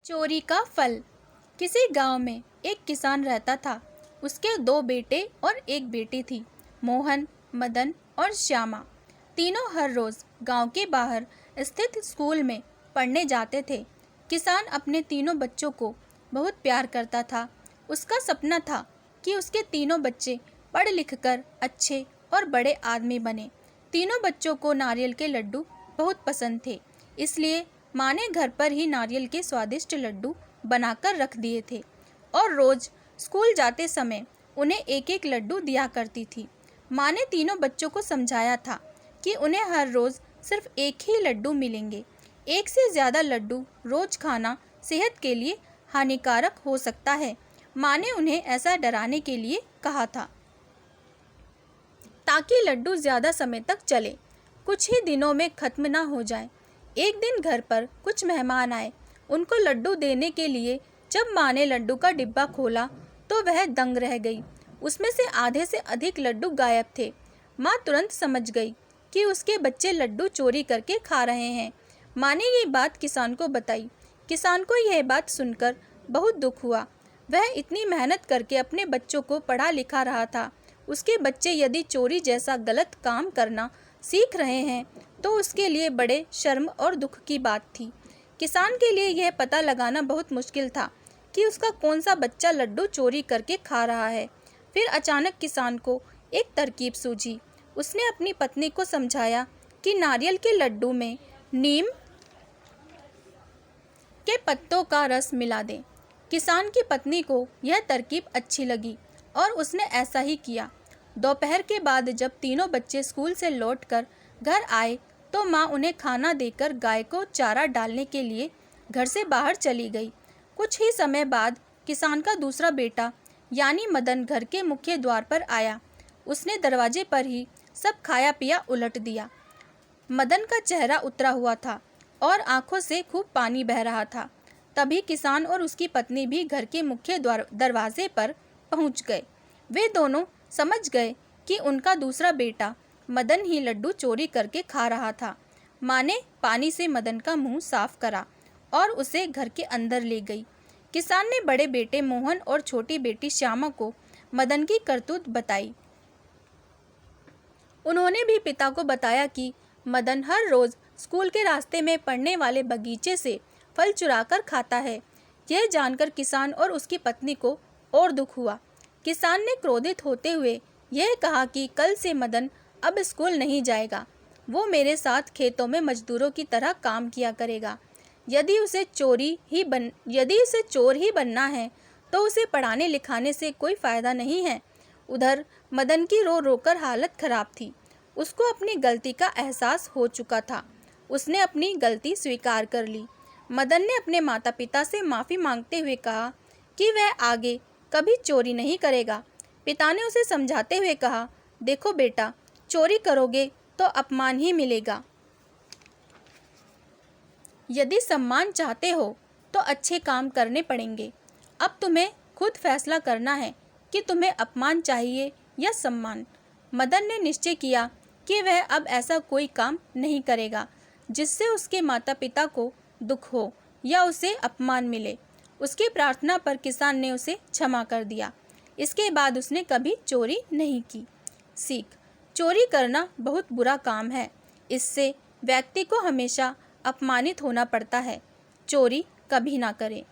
चोरी का फल। किसी गांव में एक किसान रहता था। उसके दो बेटे और एक बेटी थी, मोहन, मदन और श्यामा। तीनों हर रोज गांव के बाहर स्थित स्कूल में पढ़ने जाते थे। किसान अपने तीनों बच्चों को बहुत प्यार करता था। उसका सपना था कि उसके तीनों बच्चे पढ़ लिख कर अच्छे और बड़े आदमी बने। तीनों बच्चों को नारियल के लड्डू बहुत पसंद थे, इसलिए माँ ने घर पर ही नारियल के स्वादिष्ट लड्डू बनाकर रख दिए थे और रोज स्कूल जाते समय उन्हें एक एक लड्डू दिया करती थी। माँ ने तीनों बच्चों को समझाया था कि उन्हें हर रोज सिर्फ एक ही लड्डू मिलेंगे। एक से ज़्यादा लड्डू रोज खाना सेहत के लिए हानिकारक हो सकता है। माँ ने उन्हें ऐसा डराने के लिए कहा था ताकि लड्डू ज़्यादा समय तक चले, कुछ ही दिनों में खत्म ना हो जाए। एक दिन घर पर कुछ मेहमान आए। उनको लड्डू देने के लिए जब माँ ने लड्डू का डिब्बा खोला तो वह दंग रह गई। उसमें से आधे से अधिक लड्डू गायब थे। माँ तुरंत समझ गई कि उसके बच्चे लड्डू चोरी करके खा रहे हैं। माँ ने ये बात किसान को बताई। किसान को यह बात सुनकर बहुत दुख हुआ। वह इतनी मेहनत करके अपने बच्चों को पढ़ा लिखा रहा था। उसके बच्चे यदि चोरी जैसा गलत काम करना सीख रहे हैं तो उसके लिए बड़े शर्म और दुख की बात थी। किसान के लिए यह पता लगाना बहुत मुश्किल था कि उसका कौन सा बच्चा लड्डू चोरी करके खा रहा है। फिर अचानक किसान को एक तरकीब सूझी। उसने अपनी पत्नी को समझाया कि नारियल के लड्डू में नीम के पत्तों का रस मिला दें। किसान की पत्नी को यह तरकीब अच्छी लगी और उसने ऐसा ही किया। दोपहर के बाद जब तीनों बच्चे स्कूल से लौटकर घर आए तो माँ उन्हें खाना देकर गाय को चारा डालने के लिए घर से बाहर चली गई। कुछ ही समय बाद किसान का दूसरा बेटा यानी मदन घर के मुख्य द्वार पर आया। उसने दरवाजे पर ही सब खाया पिया उलट दिया। मदन का चेहरा उतरा हुआ था और आंखों से खूब पानी बह रहा था। तभी किसान और उसकी पत्नी भी घर के मुख्य दरवाजे पर पहुंच गए। वे दोनों समझ गए कि उनका दूसरा बेटा मदन ही लड्डू चोरी करके खा रहा था। माँ ने पानी से मदन का मुंह साफ करा और उसे घर के अंदर ले गई। किसान ने बड़े बेटे मोहन और छोटी बेटी श्यामा को मदन की करतूत बताई। उन्होंने भी पिता को बताया कि मदन हर रोज स्कूल के रास्ते में पड़ने वाले बगीचे से फल चुराकर खाता है। यह जानकर किसान और उसकी पत्नी को और दुख हुआ। किसान ने क्रोधित होते हुए यह कहा कि कल से मदन अब स्कूल नहीं जाएगा। वो मेरे साथ खेतों में मजदूरों की तरह काम किया करेगा। यदि उसे चोर ही बनना है तो उसे पढ़ाने लिखाने से कोई फ़ायदा नहीं है। उधर मदन की रो रोकर हालत खराब थी। उसको अपनी गलती का एहसास हो चुका था। उसने अपनी गलती स्वीकार कर ली। मदन ने अपने माता पिता से माफ़ी मांगते हुए कहा कि वह आगे कभी चोरी नहीं करेगा। पिता ने उसे समझाते हुए कहा, देखो बेटा, चोरी करोगे तो अपमान ही मिलेगा। यदि सम्मान चाहते हो तो अच्छे काम करने पड़ेंगे। अब तुम्हें खुद फैसला करना है कि तुम्हें अपमान चाहिए या सम्मान। मदन ने निश्चय किया कि वह अब ऐसा कोई काम नहीं करेगा जिससे उसके माता पिता को दुख हो या उसे अपमान मिले। उसकी प्रार्थना पर किसान ने उसे क्षमा कर दिया। इसके बाद उसने कभी चोरी नहीं की। सीख: चोरी करना बहुत बुरा काम है। इससे व्यक्ति को हमेशा अपमानित होना पड़ता है। चोरी कभी ना करें।